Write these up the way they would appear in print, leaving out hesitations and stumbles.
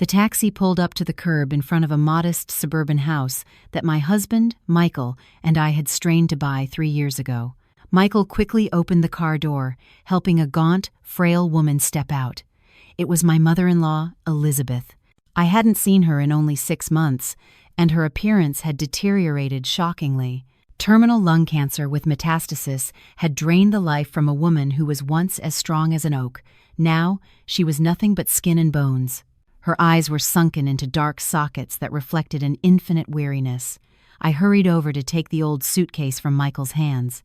The taxi pulled up to the curb in front of a modest suburban house that my husband, Michael, and I had strained to buy 3 years ago. Michael quickly opened the car door, helping a gaunt, frail woman step out. It was my mother-in-law, Elizabeth. I hadn't seen her in only 6 months, and her appearance had deteriorated shockingly. Terminal lung cancer with metastasis had drained the life from a woman who was once as strong as an oak. Now, she was nothing but skin and bones. Her eyes were sunken into dark sockets that reflected an infinite weariness. I hurried over to take the old suitcase from Michael's hands.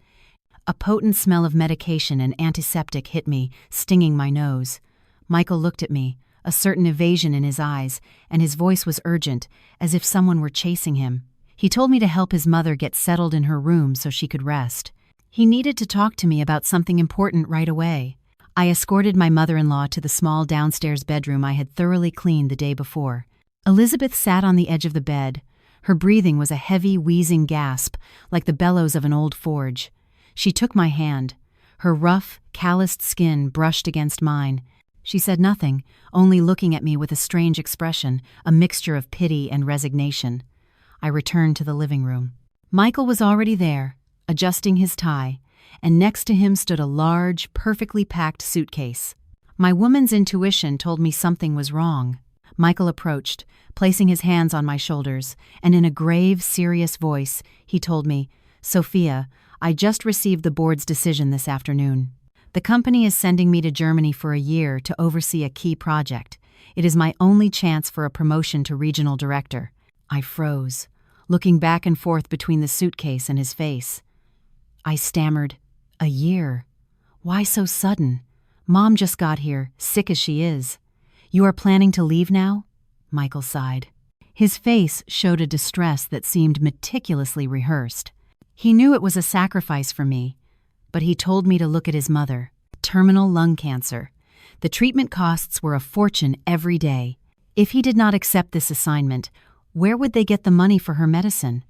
A potent smell of medication and antiseptic hit me, stinging my nose. Michael looked at me, a certain evasion in his eyes, and his voice was urgent, as if someone were chasing him. He told me to help his mother get settled in her room so she could rest. He needed to talk to me about something important right away. I escorted my mother-in-law to the small downstairs bedroom I had thoroughly cleaned the day before. Elizabeth sat on the edge of the bed. Her breathing was a heavy, wheezing gasp, like the bellows of an old forge. She took my hand. Her rough, calloused skin brushed against mine. She said nothing, only looking at me with a strange expression, a mixture of pity and resignation. I returned to the living room. Michael was already there, adjusting his tie, and next to him stood a large, perfectly packed suitcase. My woman's intuition told me something was wrong. Michael approached, placing his hands on my shoulders, and in a grave, serious voice, he told me, "Sophia, I just received the board's decision this afternoon. The company is sending me to Germany for a year to oversee a key project. It is my only chance for a promotion to regional director." I froze, looking back and forth between the suitcase and his face. I stammered, "A year? Why so sudden? Mom just got here, sick as she is. You are planning to leave now?" Michael sighed. His face showed a distress that seemed meticulously rehearsed. He knew it was a sacrifice for me, but he told me to look at his mother. Terminal lung cancer. The treatment costs were a fortune every day. If he did not accept this assignment, where would they get the money for her medicine?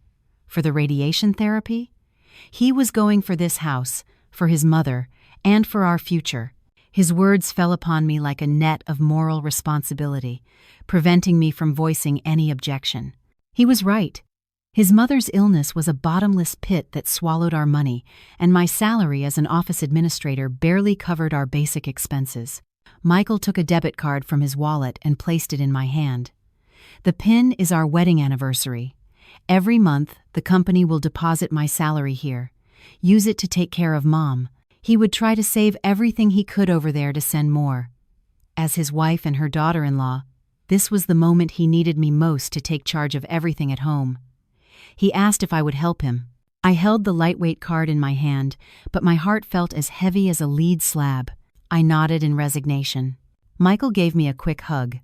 For the radiation therapy? He was going for this house, for his mother, and for our future. His words fell upon me like a net of moral responsibility, preventing me from voicing any objection. He was right. His mother's illness was a bottomless pit that swallowed our money, and my salary as an office administrator barely covered our basic expenses. Michael took a debit card from his wallet and placed it in my hand. "The PIN is our wedding anniversary. Every month, the company will deposit my salary here. Use it to take care of Mom." He would try to save everything he could over there to send more. As his wife and her daughter-in-law, this was the moment he needed me most to take charge of everything at home. He asked if I would help him. I held the lightweight card in my hand, but my heart felt as heavy as a lead slab. I nodded in resignation. Michael gave me a quick hug.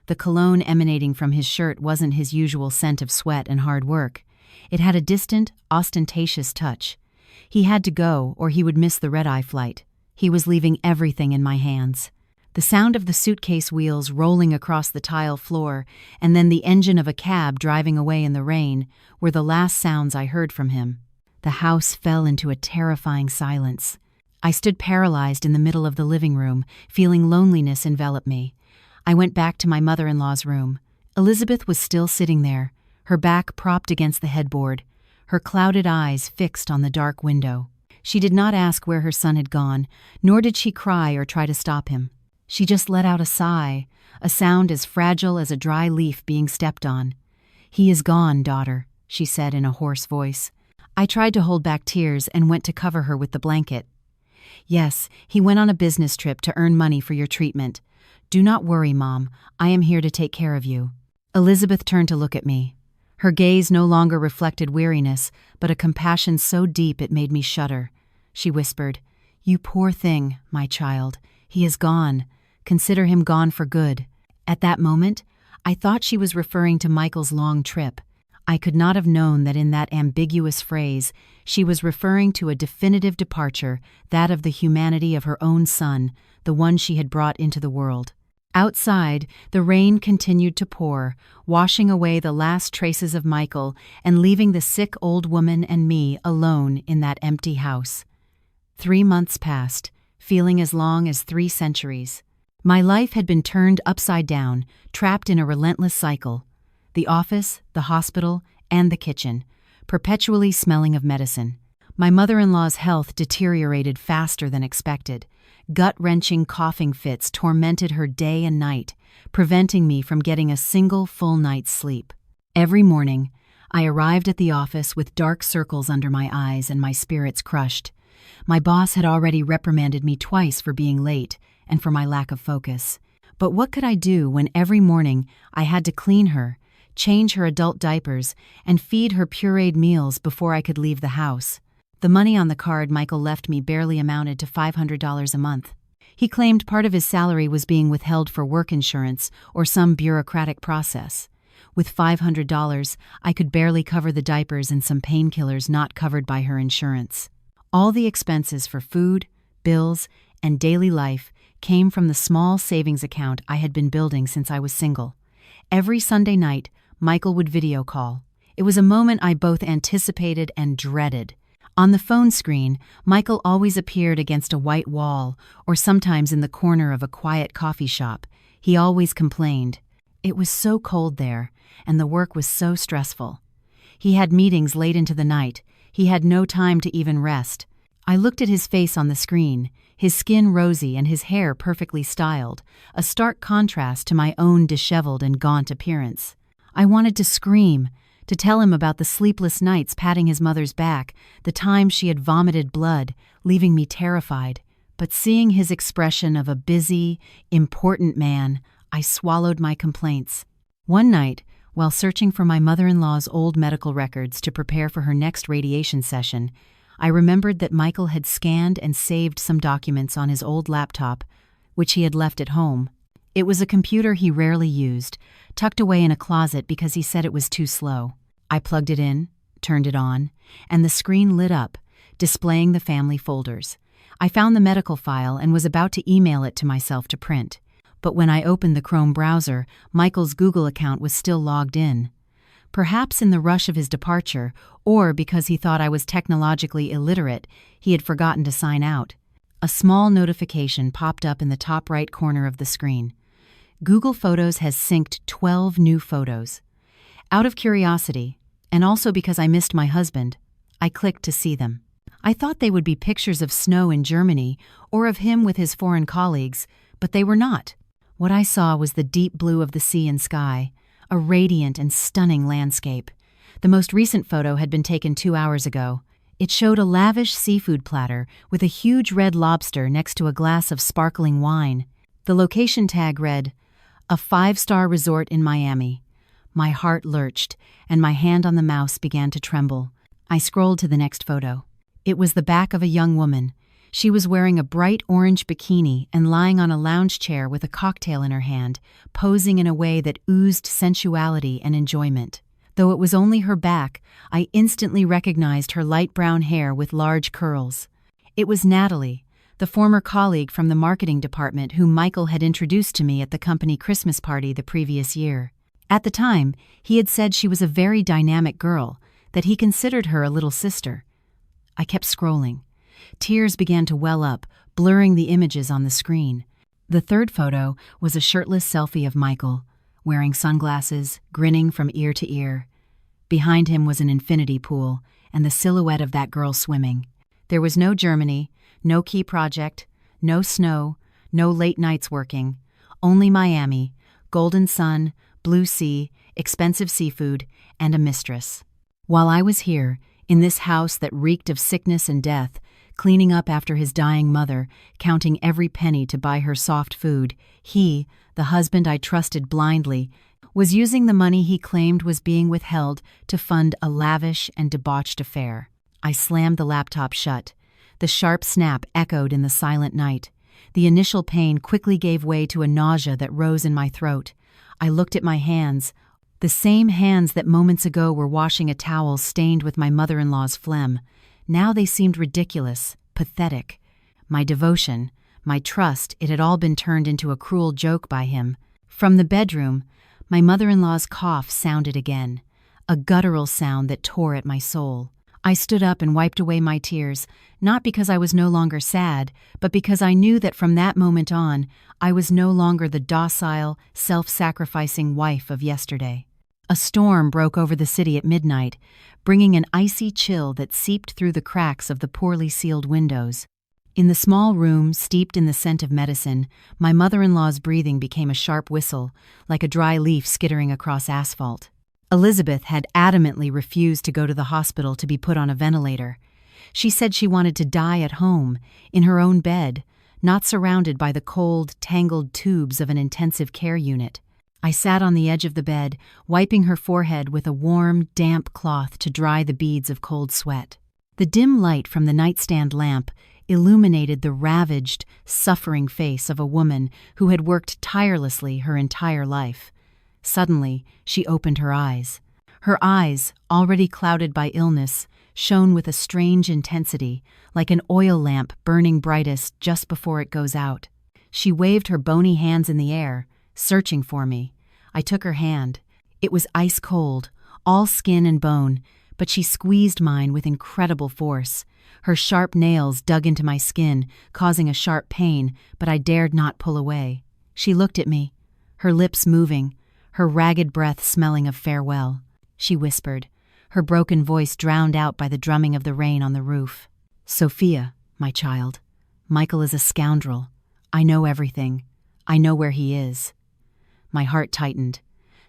The cologne emanating from his shirt wasn't his usual scent of sweat and hard work. It had a distant, ostentatious touch. He had to go, or he would miss the red-eye flight. He was leaving everything in my hands. The sound of the suitcase wheels rolling across the tile floor, and then the engine of a cab driving away in the rain, were the last sounds I heard from him. The house fell into a terrifying silence. I stood paralyzed in the middle of the living room, feeling loneliness envelop me. I went back to my mother-in-law's room. Elizabeth was still sitting there, her back propped against the headboard, her clouded eyes fixed on the dark window. She did not ask where her son had gone, nor did she cry or try to stop him. She just let out a sigh, a sound as fragile as a dry leaf being stepped on. "He is gone, daughter," she said in a hoarse voice. I tried to hold back tears and went to cover her with the blanket. "Yes, he went on a business trip to earn money for your treatment. Do not worry, Mom. I am here to take care of you." Elizabeth turned to look at me. Her gaze no longer reflected weariness, but a compassion so deep it made me shudder. She whispered, "You poor thing, my child. He is gone. Consider him gone for good." At that moment, I thought she was referring to Michael's long trip. I could not have known that in that ambiguous phrase, she was referring to a definitive departure, that of the humanity of her own son, the one she had brought into the world. Outside, the rain continued to pour, washing away the last traces of Michael and leaving the sick old woman and me alone in that empty house. 3 months passed, feeling as long as 3 centuries. My life had been turned upside down, trapped in a relentless cycle. The office, the hospital, and the kitchen, perpetually smelling of medicine. My mother-in-law's health deteriorated faster than expected. Gut-wrenching coughing fits tormented her day and night, preventing me from getting a single full night's sleep. Every morning, I arrived at the office with dark circles under my eyes and my spirits crushed. My boss had already reprimanded me twice for being late and for my lack of focus. But what could I do when every morning I had to clean her, change her adult diapers, and feed her pureed meals before I could leave the house? The money on the card Michael left me barely amounted to $500 a month. He claimed part of his salary was being withheld for work insurance or some bureaucratic process. With $500, I could barely cover the diapers and some painkillers not covered by her insurance. All the expenses for food, bills, and daily life came from the small savings account I had been building since I was single. Every Sunday night, Michael would video call. It was a moment I both anticipated and dreaded. On the phone screen, Michael always appeared against a white wall or sometimes in the corner of a quiet coffee shop. He always complained. It was so cold there, and the work was so stressful. He had meetings late into the night. He had no time to even rest. I looked at his face on the screen, his skin rosy and his hair perfectly styled, a stark contrast to my own disheveled and gaunt appearance. I wanted to scream, to tell him about the sleepless nights patting his mother's back, the times she had vomited blood, leaving me terrified. But seeing his expression of a busy, important man, I swallowed my complaints. One night, while searching for my mother-in-law's old medical records to prepare for her next radiation session, I remembered that Michael had scanned and saved some documents on his old laptop, which he had left at home. It was a computer he rarely used, tucked away in a closet because he said it was too slow. I plugged it in, turned it on, and the screen lit up, displaying the family folders. I found the medical file and was about to email it to myself to print. But when I opened the Chrome browser, Michael's Google account was still logged in. Perhaps in the rush of his departure, or because he thought I was technologically illiterate, he had forgotten to sign out. A small notification popped up in the top right corner of the screen. Google Photos has synced 12 new photos. Out of curiosity, and also because I missed my husband, I clicked to see them. I thought they would be pictures of snow in Germany or of him with his foreign colleagues, but they were not. What I saw was the deep blue of the sea and sky, a radiant and stunning landscape. The most recent photo had been taken 2 hours ago. It showed a lavish seafood platter with a huge red lobster next to a glass of sparkling wine. The location tag read, "A 5-star resort in Miami." My heart lurched, and my hand on the mouse began to tremble. I scrolled to the next photo. It was the back of a young woman. She was wearing a bright orange bikini and lying on a lounge chair with a cocktail in her hand, posing in a way that oozed sensuality and enjoyment. Though it was only her back, I instantly recognized her light brown hair with large curls. It was Natalie, the former colleague from the marketing department whom Michael had introduced to me at the company Christmas party the previous year. At the time, he had said she was a very dynamic girl, that he considered her a little sister. I kept scrolling. Tears began to well up, blurring the images on the screen. The third photo was a shirtless selfie of Michael, wearing sunglasses, grinning from ear to ear. Behind him was an infinity pool, and the silhouette of that girl swimming. There was no Germany, no key project, no snow, no late nights working, only Miami, golden sun, blue sea, expensive seafood, and a mistress. While I was here, in this house that reeked of sickness and death, cleaning up after his dying mother, counting every penny to buy her soft food, he, the husband I trusted blindly, was using the money he claimed was being withheld to fund a lavish and debauched affair. I slammed the laptop shut. The sharp snap echoed in the silent night. The initial pain quickly gave way to a nausea that rose in my throat. I looked at my hands, the same hands that moments ago were washing a towel stained with my mother-in-law's phlegm. Now they seemed ridiculous, pathetic. My devotion, my trust, it had all been turned into a cruel joke by him. From the bedroom, my mother-in-law's cough sounded again, a guttural sound that tore at my soul. I stood up and wiped away my tears, not because I was no longer sad, but because I knew that from that moment on, I was no longer the docile, self-sacrificing wife of yesterday. A storm broke over the city at midnight, bringing an icy chill that seeped through the cracks of the poorly sealed windows. In the small room, steeped in the scent of medicine, my mother-in-law's breathing became a sharp whistle, like a dry leaf skittering across asphalt. Elizabeth had adamantly refused to go to the hospital to be put on a ventilator. She said she wanted to die at home, in her own bed, not surrounded by the cold, tangled tubes of an intensive care unit. I sat on the edge of the bed, wiping her forehead with a warm, damp cloth to dry the beads of cold sweat. The dim light from the nightstand lamp illuminated the ravaged, suffering face of a woman who had worked tirelessly her entire life. Suddenly, she opened her eyes. Her eyes, already clouded by illness, shone with a strange intensity, like an oil lamp burning brightest just before it goes out. She waved her bony hands in the air, searching for me. I took her hand. It was ice cold, all skin and bone, but she squeezed mine with incredible force. Her sharp nails dug into my skin, causing a sharp pain, but I dared not pull away. She looked at me, her lips moving, her ragged breath smelling of farewell. She whispered, her broken voice drowned out by the drumming of the rain on the roof. "Sophia, my child, Michael is a scoundrel. I know everything. I know where he is." My heart tightened.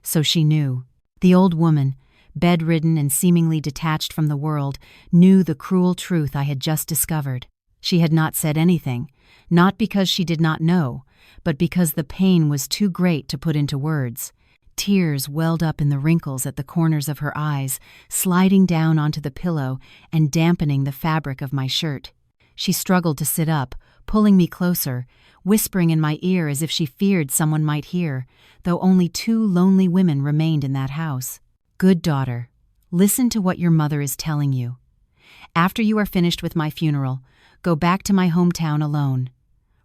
So she knew. The old woman, bedridden and seemingly detached from the world, knew the cruel truth I had just discovered. She had not said anything, not because she did not know, but because the pain was too great to put into words. Tears welled up in the wrinkles at the corners of her eyes, sliding down onto the pillow and dampening the fabric of my shirt. She struggled to sit up, pulling me closer, whispering in my ear as if she feared someone might hear, though only 2 lonely women remained in that house. "Good daughter, listen to what your mother is telling you. After you are finished with my funeral, go back to my hometown alone.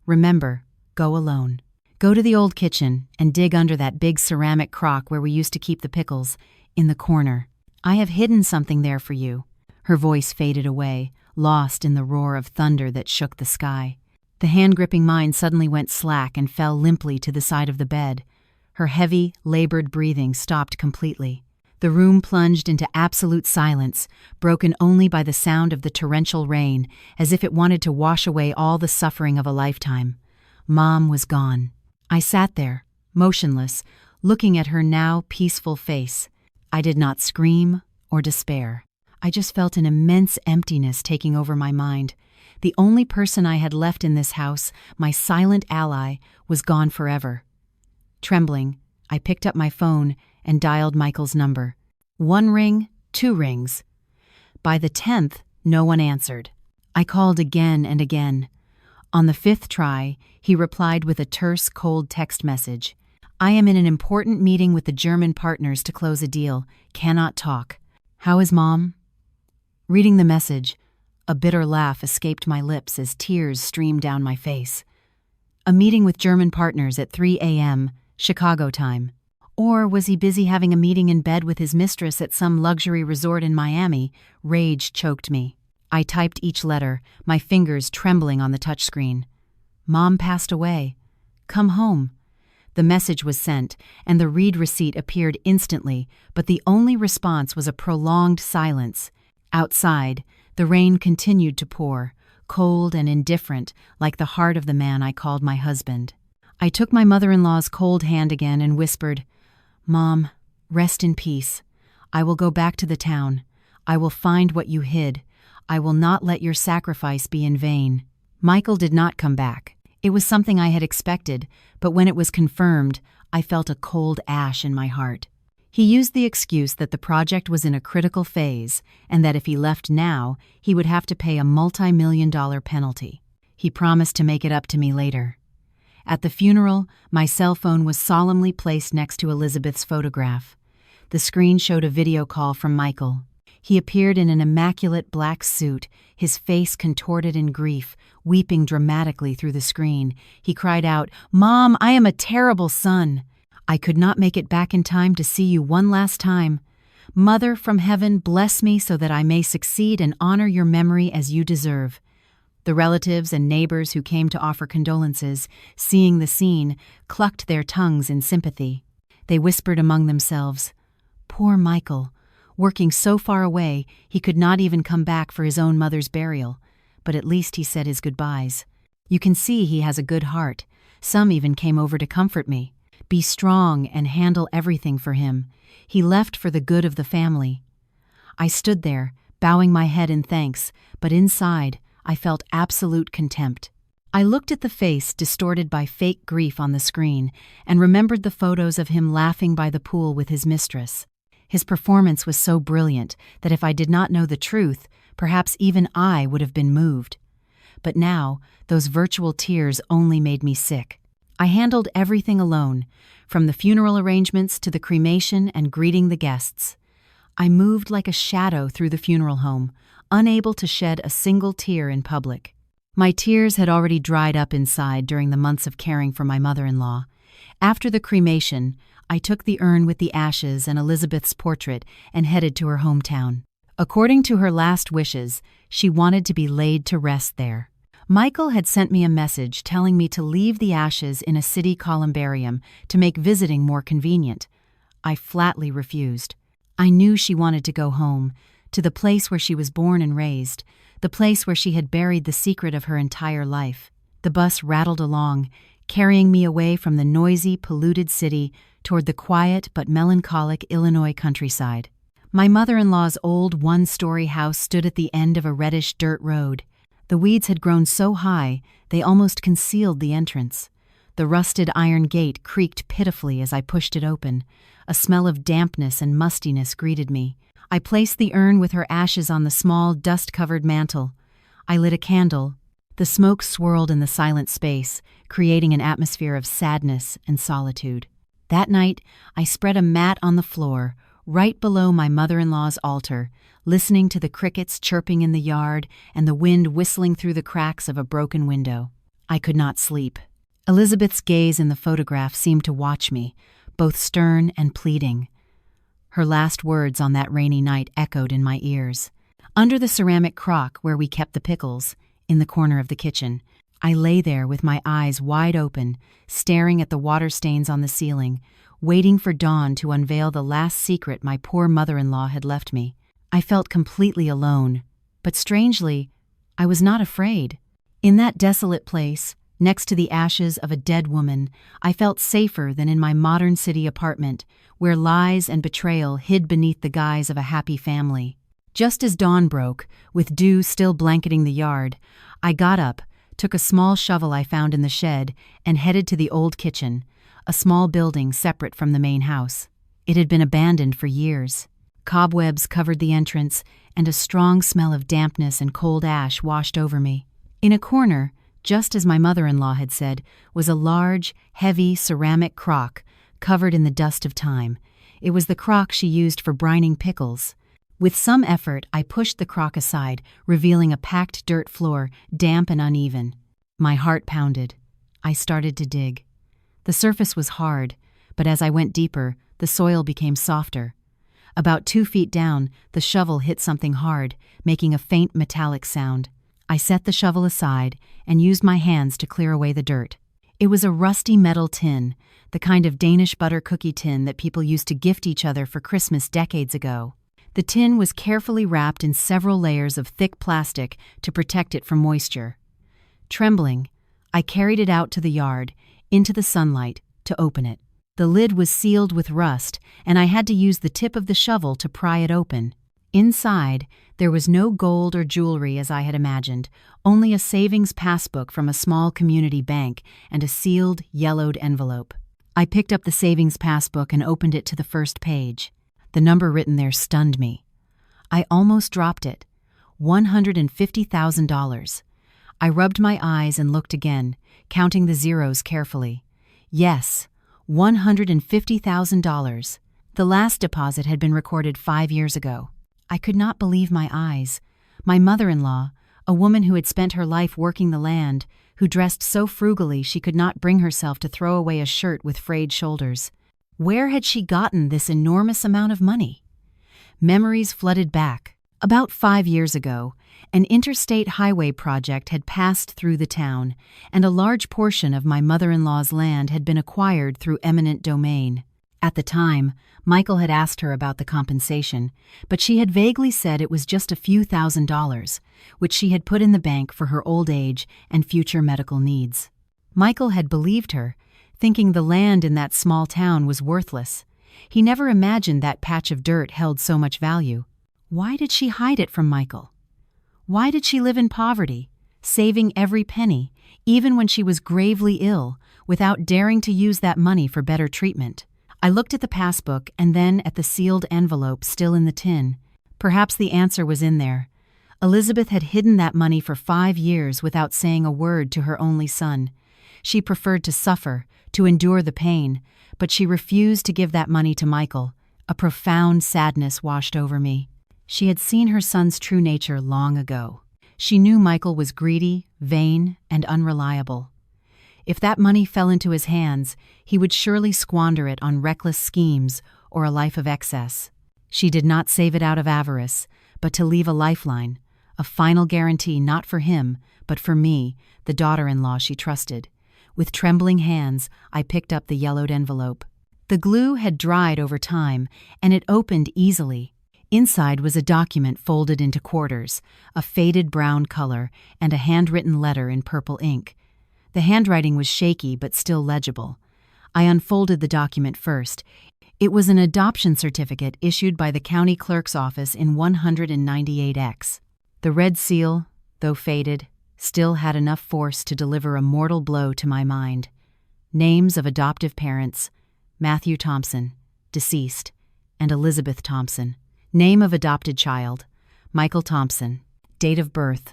Remember, go alone. Go to the old kitchen and dig under that big ceramic crock where we used to keep the pickles, in the corner. I have hidden something there for you." Her voice faded away, lost in the roar of thunder that shook the sky. The hand gripping mine suddenly went slack and fell limply to the side of the bed. Her heavy, labored breathing stopped completely. The room plunged into absolute silence, broken only by the sound of the torrential rain, as if it wanted to wash away all the suffering of a lifetime. Mom was gone. I sat there, motionless, looking at her now peaceful face. I did not scream or despair. I just felt an immense emptiness taking over my mind. The only person I had left in this house, my silent ally, was gone forever. Trembling, I picked up my phone and dialed Michael's number. 1 ring, 2 rings. By the 10th, no one answered. I called again and again. On the 5th try, he replied with a terse, cold text message. "I am in an important meeting with the German partners to close a deal. Cannot talk. How is Mom?" Reading the message, a bitter laugh escaped my lips as tears streamed down my face. A meeting with German partners at 3 a.m., Chicago time. Or was he busy having a meeting in bed with his mistress at some luxury resort in Miami? Rage choked me. I typed each letter, my fingers trembling on the touchscreen. "Mom passed away. Come home." The message was sent, and the read receipt appeared instantly, but the only response was a prolonged silence. Outside, the rain continued to pour, cold and indifferent, like the heart of the man I called my husband. I took my mother-in-law's cold hand again and whispered, "Mom, rest in peace. I will go back to the town. I will find what you hid. I will not let your sacrifice be in vain." Michael did not come back. It was something I had expected, but when it was confirmed, I felt a cold ash in my heart. He used the excuse that the project was in a critical phase and that if he left now, he would have to pay a multi-million-dollar penalty. He promised to make it up to me later. At the funeral, my cell phone was solemnly placed next to Elizabeth's photograph. The screen showed a video call from Michael. He appeared in an immaculate black suit, his face contorted in grief, weeping dramatically through the screen. He cried out, "Mom, I am a terrible son. I could not make it back in time to see you one last time. Mother from heaven, bless me so that I may succeed and honor your memory as you deserve. The relatives and neighbors who came to offer condolences, seeing the scene, clucked their tongues in sympathy. They whispered among themselves, "Poor Michael, working so far away he could not even come back for his own mother's burial, but at least he said his goodbyes. You can see he has a good heart. Some even came over to comfort me. Be strong and handle everything for him. He left for the good of the family." I stood there, bowing my head in thanks, but inside, I felt absolute contempt. I looked at the face distorted by fake grief on the screen and remembered the photos of him laughing by the pool with his mistress. His performance was so brilliant that if I did not know the truth, perhaps even I would have been moved. But now, those virtual tears only made me sick. I handled everything alone, from the funeral arrangements to the cremation and greeting the guests. I moved like a shadow through the funeral home, unable to shed a single tear in public. My tears had already dried up inside during the months of caring for my mother-in-law. After the cremation, I took the urn with the ashes and Elizabeth's portrait and headed to her hometown. According to her last wishes, she wanted to be laid to rest there. Michael had sent me a message telling me to leave the ashes in a city columbarium to make visiting more convenient. I flatly refused. I knew she wanted to go home, to the place where she was born and raised, the place where she had buried the secret of her entire life. The bus rattled along, carrying me away from the noisy, polluted city toward the quiet but melancholic Illinois countryside. My mother-in-law's old one-story house stood at the end of a reddish dirt road. The weeds had grown so high, they almost concealed the entrance. The rusted iron gate creaked pitifully as I pushed it open. A smell of dampness and mustiness greeted me. I placed the urn with her ashes on the small, dust-covered mantel. I lit a candle. The smoke swirled in the silent space, creating an atmosphere of sadness and solitude. That night, I spread a mat on the floor, right below my mother-in-law's altar, listening to the crickets chirping in the yard and the wind whistling through the cracks of a broken window. I could not sleep. Elizabeth's gaze in the photograph seemed to watch me, both stern and pleading. Her last words on that rainy night echoed in my ears. Under the ceramic crock where we kept the pickles, in the corner of the kitchen, I lay there with my eyes wide open, staring at the water stains on the ceiling, waiting for dawn to unveil the last secret my poor mother-in-law had left me. I felt completely alone, but strangely, I was not afraid. In that desolate place, next to the ashes of a dead woman, I felt safer than in my modern city apartment, where lies and betrayal hid beneath the guise of a happy family. Just as dawn broke, with dew still blanketing the yard, I got up, took a small shovel I found in the shed, and headed to the old kitchen, a small building separate from the main house. It had been abandoned for years. Cobwebs covered the entrance, and a strong smell of dampness and cold ash washed over me. In a corner, just as my mother-in-law had said, was a large, heavy ceramic crock covered in the dust of time. It was the crock she used for brining pickles. With some effort, I pushed the crock aside, revealing a packed dirt floor, damp and uneven. My heart pounded. I started to dig. The surface was hard, but as I went deeper, the soil became softer. About 2 feet down, the shovel hit something hard, making a faint metallic sound. I set the shovel aside and used my hands to clear away the dirt. It was a rusty metal tin, the kind of Danish butter cookie tin that people used to gift each other for Christmas decades ago. The tin was carefully wrapped in several layers of thick plastic to protect it from moisture. Trembling, I carried it out to the yard, into the sunlight, to open it. The lid was sealed with rust, and I had to use the tip of the shovel to pry it open. Inside, there was no gold or jewelry as I had imagined, only a savings passbook from a small community bank and a sealed, yellowed envelope. I picked up the savings passbook and opened it to the first page. The number written there stunned me. I almost dropped it. $150,000. I rubbed my eyes and looked again, counting the zeros carefully. Yes, $150,000. The last deposit had been recorded 5 years ago. I could not believe my eyes. My mother-in-law, a woman who had spent her life working the land, who dressed so frugally she could not bring herself to throw away a shirt with frayed shoulders. Where had she gotten this enormous amount of money? Memories flooded back. About 5 years ago, an interstate highway project had passed through the town, and a large portion of my mother-in-law's land had been acquired through eminent domain. At the time, Michael had asked her about the compensation, but she had vaguely said it was just a few $1,000s, which she had put in the bank for her old age and future medical needs. Michael had believed her, thinking the land in that small town was worthless. He never imagined that patch of dirt held so much value. Why did she hide it from Michael? Why did she live in poverty, saving every penny, even when she was gravely ill, without daring to use that money for better treatment? I looked at the passbook and then at the sealed envelope still in the tin. Perhaps the answer was in there. Elizabeth had hidden that money for 5 years without saying a word to her only son. She preferred to suffer, to endure the pain, but she refused to give that money to Michael. A profound sadness washed over me. She had seen her son's true nature long ago. She knew Michael was greedy, vain, and unreliable. If that money fell into his hands, he would surely squander it on reckless schemes or a life of excess. She did not save it out of avarice, but to leave a lifeline, a final guarantee not for him, but for me, the daughter-in-law she trusted. With trembling hands, I picked up the yellowed envelope. The glue had dried over time, and it opened easily. Inside was a document folded into quarters, a faded brown color, and a handwritten letter in purple ink. The handwriting was shaky but still legible. I unfolded the document first. It was an adoption certificate issued by the county clerk's office in 198X. The red seal, though faded, still had enough force to deliver a mortal blow to my mind. Names of adoptive parents: Matthew Thompson, deceased, and Elizabeth Thompson. Name of adopted child: Michael Thompson. Date of birth: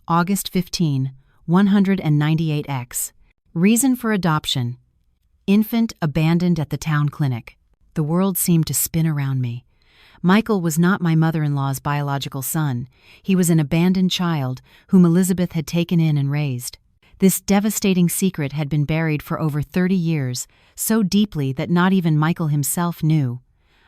August 15, 198X. Reason for adoption: infant abandoned at the town clinic. The world seemed to spin around me. Michael was not my mother-in-law's biological son. He was an abandoned child whom Elizabeth had taken in and raised. This devastating secret had been buried for over 30 years, so deeply that not even Michael himself knew.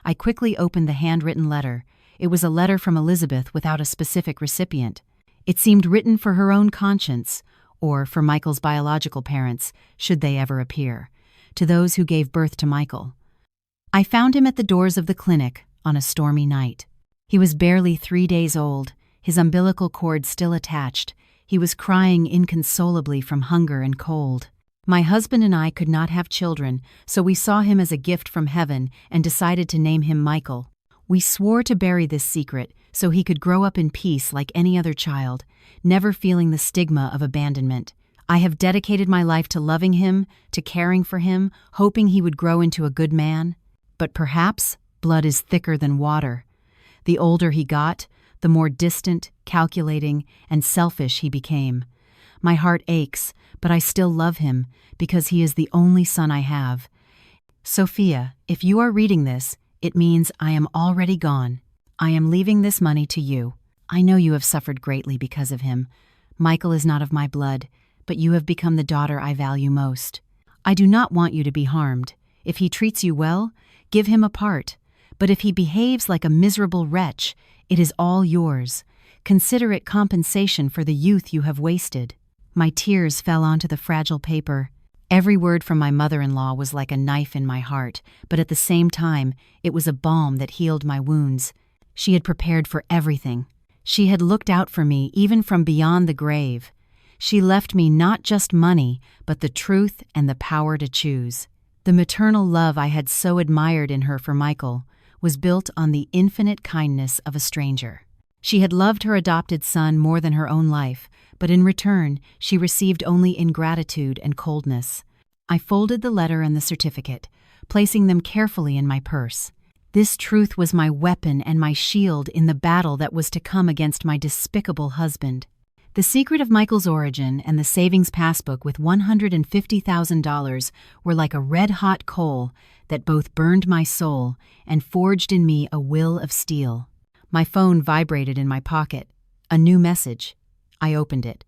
I quickly opened the handwritten letter. It was a letter from Elizabeth without a specific recipient. It seemed written for her own conscience, or for Michael's biological parents, should they ever appear, to those who gave birth to Michael. I found him at the doors of the clinic on a stormy night. He was barely 3 days old, his umbilical cord still attached. He was crying inconsolably from hunger and cold. My husband and I could not have children, so we saw him as a gift from heaven and decided to name him Michael. We swore to bury this secret so he could grow up in peace like any other child, never feeling the stigma of abandonment. I have dedicated my life to loving him, to caring for him, hoping he would grow into a good man. But perhaps blood is thicker than water. The older he got, the more distant, calculating, and selfish he became. My heart aches, but I still love him because he is the only son I have. Sophia, if you are reading this, it means I am already gone. I am leaving this money to you. I know you have suffered greatly because of him. Michael is not of my blood, but you have become the daughter I value most. I do not want you to be harmed. If he treats you well, give him a part. But if he behaves like a miserable wretch, it is all yours. Consider it compensation for the youth you have wasted. My tears fell onto the fragile paper. Every word from my mother-in-law was like a knife in my heart, but at the same time, it was a balm that healed my wounds. She had prepared for everything. She had looked out for me even from beyond the grave. She left me not just money, but the truth and the power to choose. The maternal love I had so admired in her for Michael was built on the infinite kindness of a stranger. She had loved her adopted son more than her own life, but in return, she received only ingratitude and coldness. I folded the letter and the certificate, placing them carefully in my purse. This truth was my weapon and my shield in the battle that was to come against my despicable husband. The secret of Michael's origin and the savings passbook with $150,000 were like a red-hot coal that both burned my soul and forged in me a will of steel. My phone vibrated in my pocket. A new message. I opened it.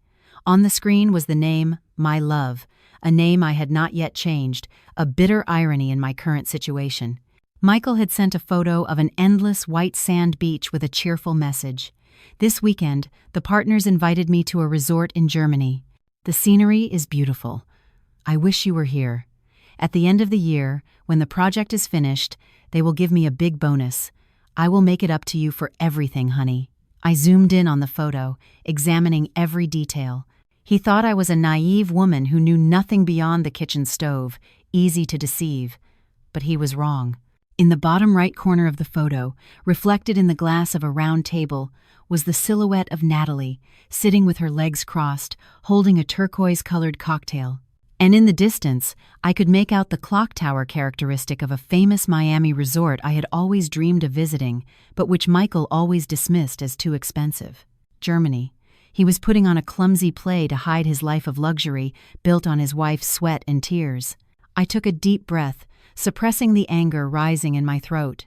On the screen was the name, My Love, a name I had not yet changed, a bitter irony in my current situation. Michael had sent a photo of an endless white sand beach with a cheerful message. This weekend, the partners invited me to a resort in Germany. The scenery is beautiful. I wish you were here. At the end of the year, when the project is finished, they will give me a big bonus. I will make it up to you for everything, honey. I zoomed in on the photo, examining every detail. He thought I was a naive woman who knew nothing beyond the kitchen stove, easy to deceive. But he was wrong. In the bottom right corner of the photo, reflected in the glass of a round table, was the silhouette of Natalie, sitting with her legs crossed, holding a turquoise-colored cocktail. And in the distance, I could make out the clock tower characteristic of a famous Miami resort I had always dreamed of visiting, but which Michael always dismissed as too expensive. Germany. He was putting on a clumsy play to hide his life of luxury, built on his wife's sweat and tears. I took a deep breath, suppressing the anger rising in my throat.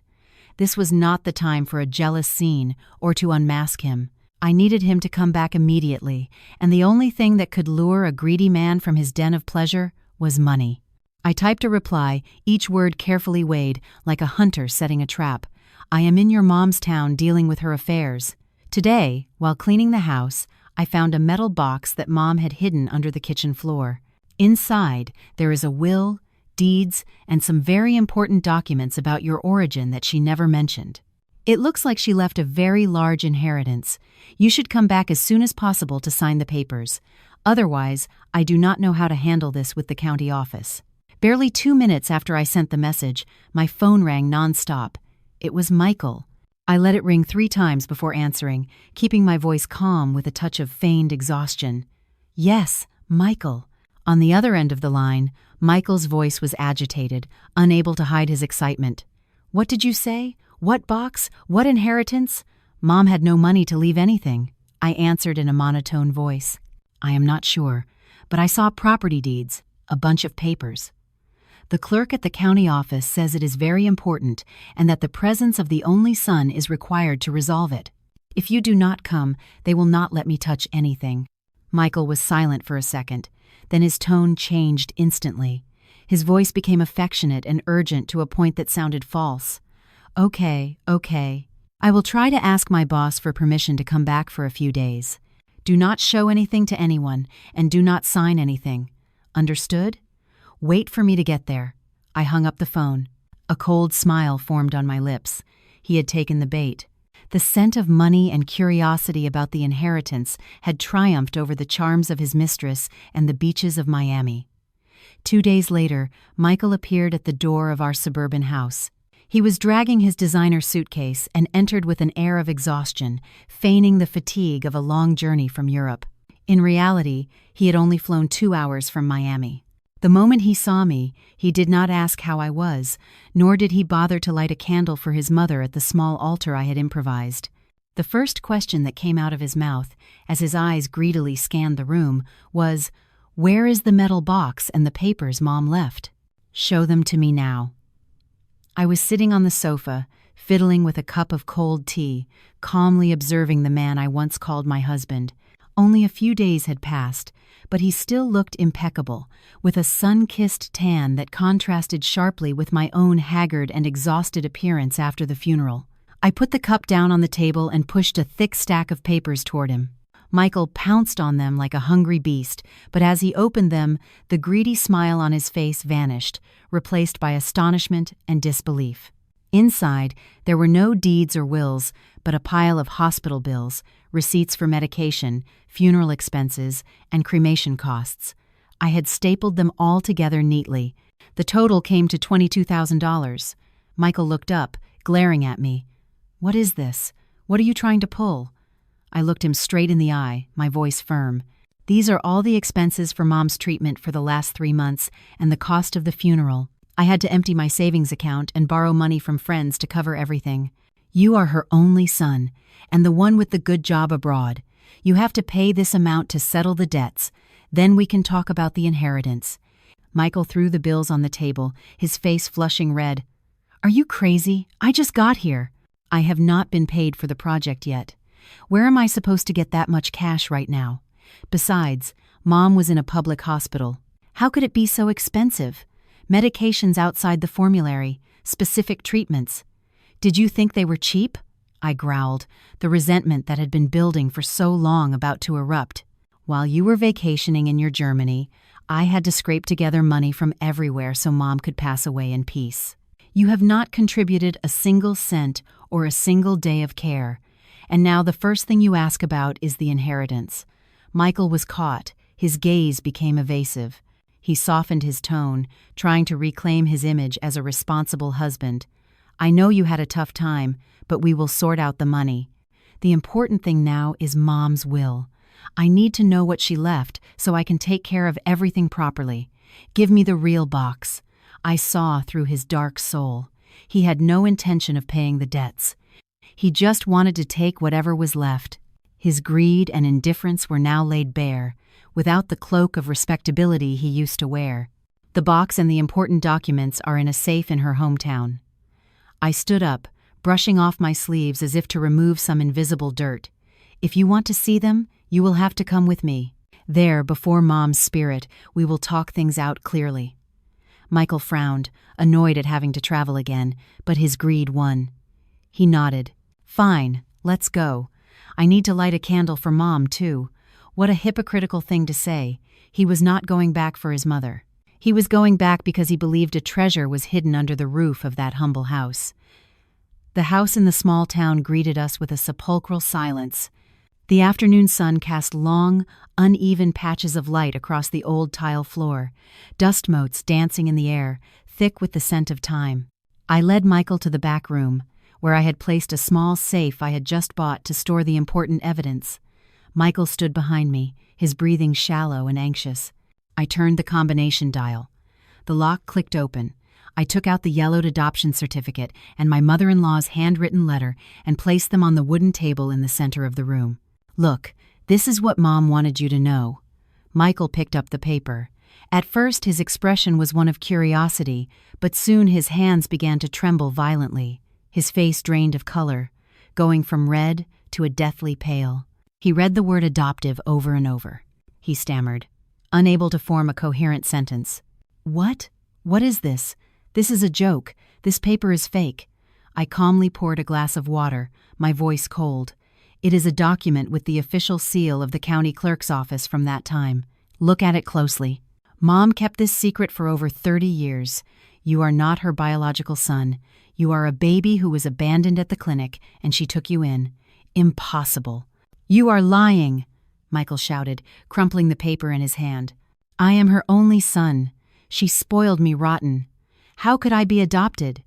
This was not the time for a jealous scene or to unmask him. I needed him to come back immediately, and the only thing that could lure a greedy man from his den of pleasure was money. I typed a reply, each word carefully weighed, like a hunter setting a trap. I am in your mom's town dealing with her affairs. Today, while cleaning the house, I found a metal box that Mom had hidden under the kitchen floor. Inside, there is a will, deeds, and some very important documents about your origin that she never mentioned. It looks like she left a very large inheritance. You should come back as soon as possible to sign the papers. Otherwise, I do not know how to handle this with the county office. Barely 2 minutes after I sent the message, my phone rang nonstop. It was Michael. I let it ring 3 times before answering, keeping my voice calm with a touch of feigned exhaustion. Yes, Michael. On the other end of the line, Michael's voice was agitated, unable to hide his excitement. What did you say? What box? What inheritance? Mom had no money to leave anything. I answered in a monotone voice. I am not sure, but I saw property deeds, a bunch of papers. The clerk at the county office says it is very important and that the presence of the only son is required to resolve it. If you do not come, they will not let me touch anything. Michael was silent for a second. Then his tone changed instantly. His voice became affectionate and urgent to a point that sounded false. Okay. I will try to ask my boss for permission to come back for a few days. Do not show anything to anyone, and do not sign anything. Understood? Wait for me to get there. I hung up the phone. A cold smile formed on my lips. He had taken the bait. The scent of money and curiosity about the inheritance had triumphed over the charms of his mistress and the beaches of Miami. 2 days later, Michael appeared at the door of our suburban house. He was dragging his designer suitcase and entered with an air of exhaustion, feigning the fatigue of a long journey from Europe. In reality, he had only flown 2 hours from Miami. The moment he saw me, he did not ask how I was, nor did he bother to light a candle for his mother at the small altar I had improvised. The first question that came out of his mouth, as his eyes greedily scanned the room, was, "Where is the metal box and the papers Mom left? Show them to me now." I was sitting on the sofa, fiddling with a cup of cold tea, calmly observing the man I once called my husband. Only a few days had passed, but he still looked impeccable, with a sun-kissed tan that contrasted sharply with my own haggard and exhausted appearance after the funeral. I put the cup down on the table and pushed a thick stack of papers toward him. Michael pounced on them like a hungry beast, but as he opened them, the greedy smile on his face vanished, replaced by astonishment and disbelief. Inside, there were no deeds or wills, but a pile of hospital bills, receipts for medication, funeral expenses, and cremation costs. I had stapled them all together neatly. The total came to $22,000. Michael looked up, glaring at me. "What is this? What are you trying to pull?" I looked him straight in the eye, my voice firm. "These are all the expenses for Mom's treatment for the last 3 months and the cost of the funeral. I had to empty my savings account and borrow money from friends to cover everything. You are her only son, and the one with the good job abroad. You have to pay this amount to settle the debts. Then we can talk about the inheritance." Michael threw the bills on the table, his face flushing red. "Are you crazy? I just got here." "I have not been paid for the project yet. Where am I supposed to get that much cash right now? Besides, Mom was in a public hospital. How could it be so expensive? Medications outside the formulary, specific treatments. Did you think they were cheap? I growled, the resentment that had been building for so long about to erupt. While you were vacationing in your Germany, I had to scrape together money from everywhere so Mom could pass away in peace. You have not contributed a single cent or a single day of care, and now the first thing you ask about is the inheritance. Michael was caught. His gaze became evasive. He softened his tone, trying to reclaim his image as a responsible husband. I know you had a tough time, but we will sort out the money. The important thing now is Mom's will. I need to know what she left so I can take care of everything properly. Give me the real box. I saw through his dark soul. He had no intention of paying the debts. He just wanted to take whatever was left. His greed and indifference were now laid bare, without the cloak of respectability he used to wear. The box and the important documents are in a safe in her hometown. I stood up, brushing off my sleeves as if to remove some invisible dirt. If you want to see them, you will have to come with me. There, before Mom's spirit, we will talk things out clearly. Michael frowned, annoyed at having to travel again, but his greed won. He nodded. Fine, let's go. I need to light a candle for Mom, too. What a hypocritical thing to say. He was not going back for his mother. He was going back because he believed a treasure was hidden under the roof of that humble house. The house in the small town greeted us with a sepulchral silence. The afternoon sun cast long, uneven patches of light across the old tile floor, dust motes dancing in the air, thick with the scent of time. I led Michael to the back room, where I had placed a small safe I had just bought to store the important evidence. Michael stood behind me, his breathing shallow and anxious. I turned the combination dial. The lock clicked open. I took out the yellowed adoption certificate and my mother-in-law's handwritten letter and placed them on the wooden table in the center of the room. Look, this is what Mom wanted you to know. Michael picked up the paper. At first his expression was one of curiosity, but soon his hands began to tremble violently. His face drained of color, going from red to a deathly pale. He read the word adoptive over and over. He stammered, unable to form a coherent sentence. What? What is this? This is a joke. This paper is fake. I calmly poured a glass of water, my voice cold. It is a document with the official seal of the county clerk's office from that time. Look at it closely. Mom kept this secret for over 30 years. You are not her biological son. You are a baby who was abandoned at the clinic, and she took you in. Impossible. You are lying, Michael shouted, crumpling the paper in his hand. I am her only son. She spoiled me rotten. How could I be adopted?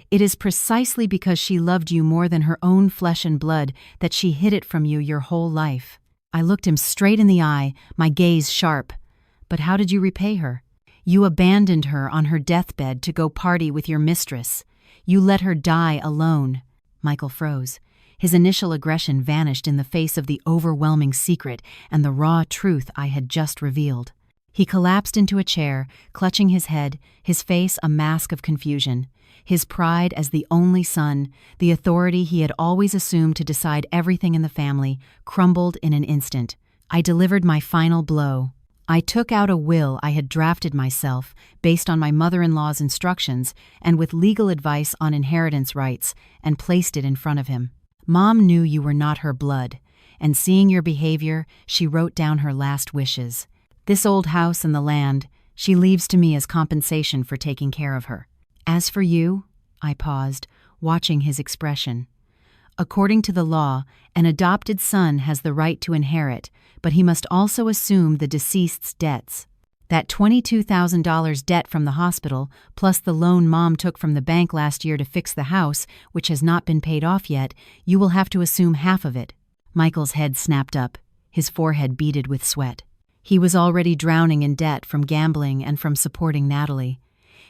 It is precisely because she loved you more than her own flesh and blood that she hid it from you your whole life. I looked him straight in the eye, my gaze sharp. But how did you repay her? You abandoned her on her deathbed to go party with your mistress. You let her die alone. Michael froze. His initial aggression vanished in the face of the overwhelming secret and the raw truth I had just revealed. He collapsed into a chair, clutching his head, his face a mask of confusion. His pride as the only son, the authority he had always assumed to decide everything in the family, crumbled in an instant. I delivered my final blow. I took out a will I had drafted myself, based on my mother-in-law's instructions and with legal advice on inheritance rights, and placed it in front of him. Mom knew you were not her blood, and seeing your behavior, she wrote down her last wishes. This old house and the land, she leaves to me as compensation for taking care of her. As for you, I paused, watching his expression. According to the law, an adopted son has the right to inherit, but he must also assume the deceased's debts. That $22,000 debt from the hospital, plus the loan Mom took from the bank last year to fix the house, which has not been paid off yet, you will have to assume half of it. Michael's head snapped up, his forehead beaded with sweat. He was already drowning in debt from gambling and from supporting Natalie.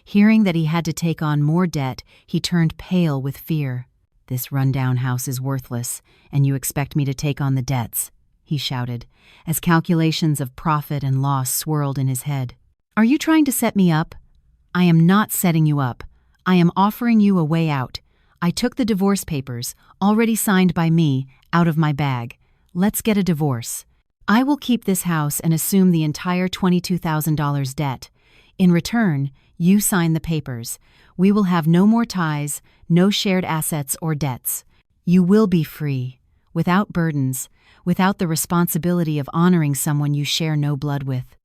Hearing that he had to take on more debt, he turned pale with fear. This rundown house is worthless, and you expect me to take on the debts, he shouted, as calculations of profit and loss swirled in his head. Are you trying to set me up? I am not setting you up. I am offering you a way out. I took the divorce papers, already signed by me, out of my bag. Let's get a divorce. I will keep this house and assume the entire $22,000 debt. In return, You sign the papers. We will have no more ties, no shared assets or debts. You will be free, without burdens, without the responsibility of honoring someone you share no blood with."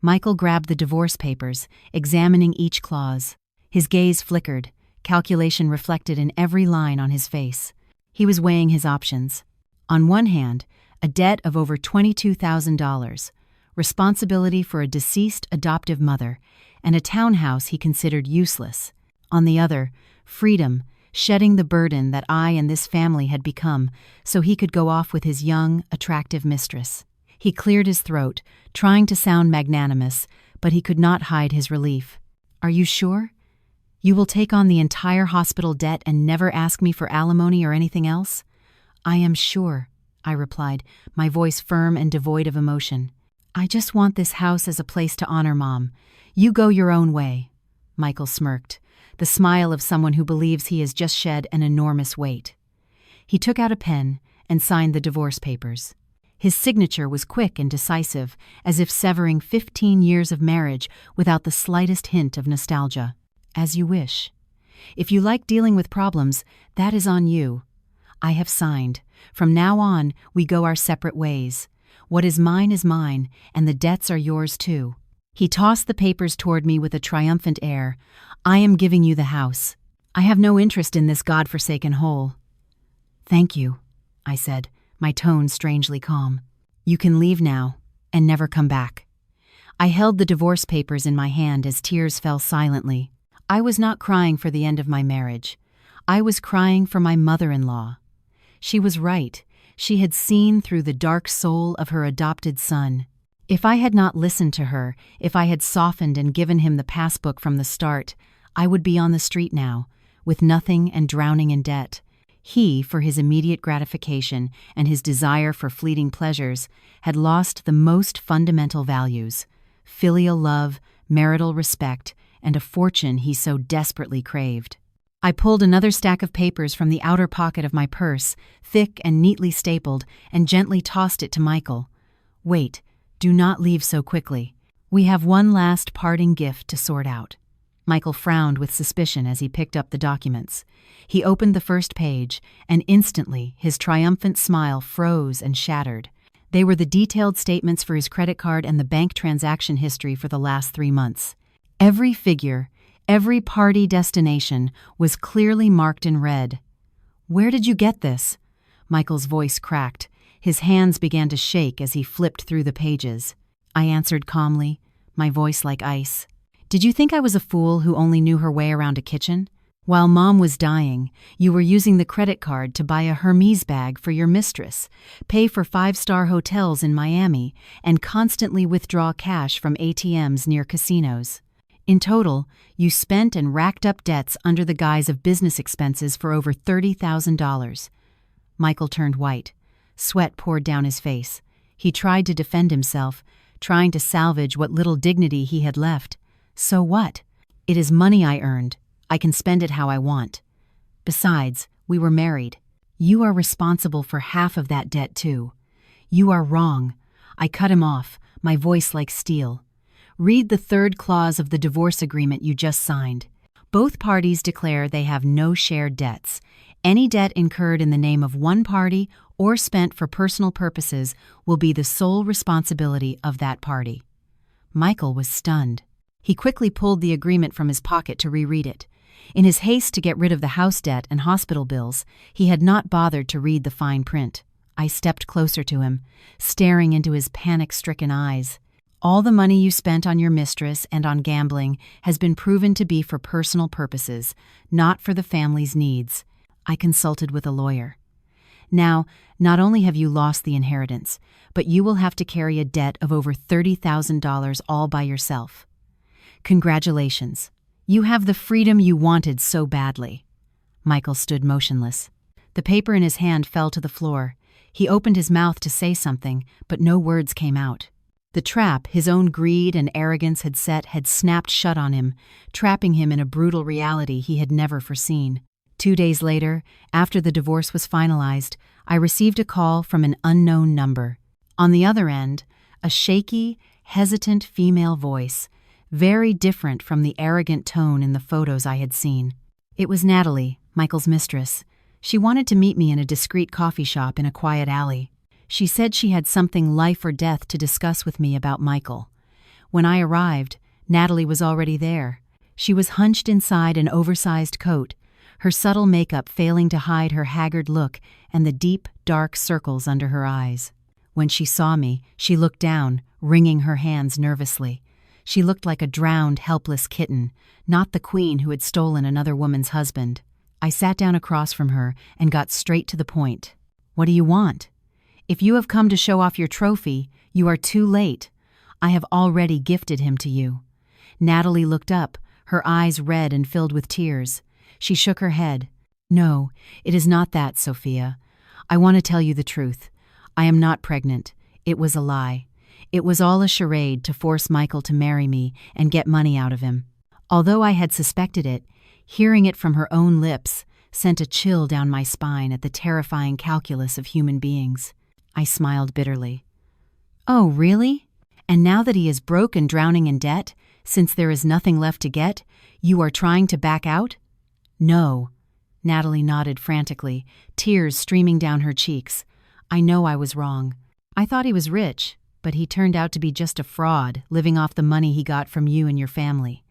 Michael grabbed the divorce papers, examining each clause. His gaze flickered, calculation reflected in every line on his face. He was weighing his options. On one hand, a debt of over $22,000, responsibility for a deceased adoptive mother, and a townhouse he considered useless. On the other, freedom, shedding the burden that I and this family had become so he could go off with his young, attractive mistress. He cleared his throat, trying to sound magnanimous, but he could not hide his relief. "Are you sure? You will take on the entire hospital debt and never ask me for alimony or anything else?" "I am sure," I replied, my voice firm and devoid of emotion. "I just want this house as a place to honor Mom. You go your own way." Michael smirked, the smile of someone who believes he has just shed an enormous weight. He took out a pen and signed the divorce papers. His signature was quick and decisive, as if severing 15 years of marriage without the slightest hint of nostalgia. "As you wish. If you like dealing with problems, that is on you. I have signed. From now on, we go our separate ways. What is mine, and the debts are yours too." He tossed the papers toward me with a triumphant air. "I am giving you the house. I have no interest in this God-forsaken hole." "Thank you," I said, my tone strangely calm. "You can leave now, and never come back." I held the divorce papers in my hand as tears fell silently. I was not crying for the end of my marriage. I was crying for my mother-in-law. She was right. She had seen through the dark soul of her adopted son. If I had not listened to her, if I had softened and given him the passbook from the start, I would be on the street now, with nothing and drowning in debt. He, for his immediate gratification and his desire for fleeting pleasures, had lost the most fundamental values: filial love, marital respect, and a fortune he so desperately craved. I pulled another stack of papers from the outer pocket of my purse, thick and neatly stapled, and gently tossed it to Michael. "Wait, do not leave so quickly. We have one last parting gift to sort out." Michael frowned with suspicion as he picked up the documents. He opened the first page, and instantly his triumphant smile froze and shattered. They were the detailed statements for his credit card and the bank transaction history for the last 3 months. Every figure, every party destination was clearly marked in red. "Where did you get this?" Michael's voice cracked. His hands began to shake as he flipped through the pages. I answered calmly, my voice like ice. "Did you think I was a fool who only knew her way around a kitchen? While Mom was dying, you were using the credit card to buy a Hermes bag for your mistress, pay for 5-star hotels in Miami, and constantly withdraw cash from ATMs near casinos. In total, you spent and racked up debts under the guise of business expenses for over $30,000. Michael turned white. Sweat poured down his face. He tried to defend himself, trying to salvage what little dignity he had left. "So what? It is money I earned. I can spend it how I want. Besides, we were married. You are responsible for half of that debt too." "You are wrong." I cut him off, my voice like steel. "Read the 3rd clause of the divorce agreement you just signed. Both parties declare they have no shared debts. Any debt incurred in the name of one party or spent for personal purposes will be the sole responsibility of that party." Michael was stunned. He quickly pulled the agreement from his pocket to reread it. In his haste to get rid of the house debt and hospital bills, he had not bothered to read the fine print. I stepped closer to him, staring into his panic-stricken eyes. "All the money you spent on your mistress and on gambling has been proven to be for personal purposes, not for the family's needs." I consulted with a lawyer. "Now, not only have you lost the inheritance, but you will have to carry a debt of over $30,000 all by yourself. Congratulations. You have the freedom you wanted so badly." Michael stood motionless. The paper in his hand fell to the floor. He opened his mouth to say something, but no words came out. The trap his own greed and arrogance had set had snapped shut on him, trapping him in a brutal reality he had never foreseen. 2 days later, after the divorce was finalized, I received a call from an unknown number. On the other end, a shaky, hesitant female voice, very different from the arrogant tone in the photos I had seen. It was Natalie, Michael's mistress. She wanted to meet me in a discreet coffee shop in a quiet alley. She said she had something life or death to discuss with me about Michael. When I arrived, Natalie was already there. She was hunched inside an oversized coat, her subtle makeup failing to hide her haggard look and the deep, dark circles under her eyes. When she saw me, she looked down, wringing her hands nervously. She looked like a drowned, helpless kitten, not the queen who had stolen another woman's husband. I sat down across from her and got straight to the point. "What do you want? If you have come to show off your trophy, you are too late. I have already gifted him to you." Natalie looked up, her eyes red and filled with tears. She shook her head. "No, it is not that, Sophia. I want to tell you the truth. I am not pregnant. It was a lie. It was all a charade to force Michael to marry me and get money out of him." Although I had suspected it, hearing it from her own lips sent a chill down my spine at the terrifying calculus of human beings. I smiled bitterly. "Oh, really? And now that he is broke and drowning in debt, since there is nothing left to get, you are trying to back out?" "No." Natalie nodded frantically, tears streaming down her cheeks. "I know I was wrong. I thought he was rich, but he turned out to be just a fraud, living off the money he got from you and your family.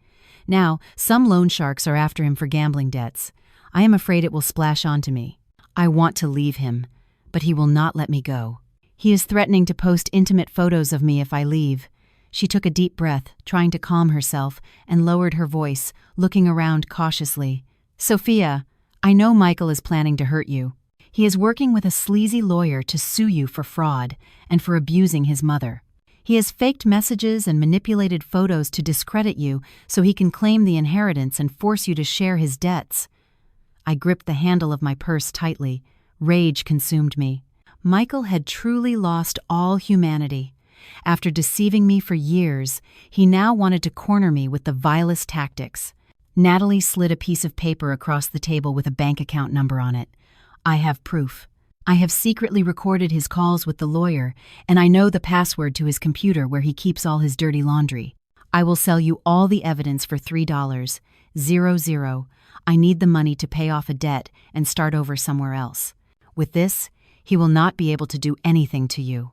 Now, some loan sharks are after him for gambling debts. I am afraid it will splash onto me. I want to leave him, but he will not let me go. He is threatening to post intimate photos of me if I leave." She took a deep breath, trying to calm herself, and lowered her voice, looking around cautiously. "Sophia, I know Michael is planning to hurt you. He is working with a sleazy lawyer to sue you for fraud and for abusing his mother. He has faked messages and manipulated photos to discredit you so he can claim the inheritance and force you to share his debts." I gripped the handle of my purse tightly. Rage consumed me. Michael had truly lost all humanity. After deceiving me for years, he now wanted to corner me with the vilest tactics. Natalie slid a piece of paper across the table with a bank account number on it. "I have proof. I have secretly recorded his calls with the lawyer, and I know the password to his computer where he keeps all his dirty laundry. I will sell you all the evidence for $3. 00. I need the money to pay off a debt and start over somewhere else. With this, he will not be able to do anything to you."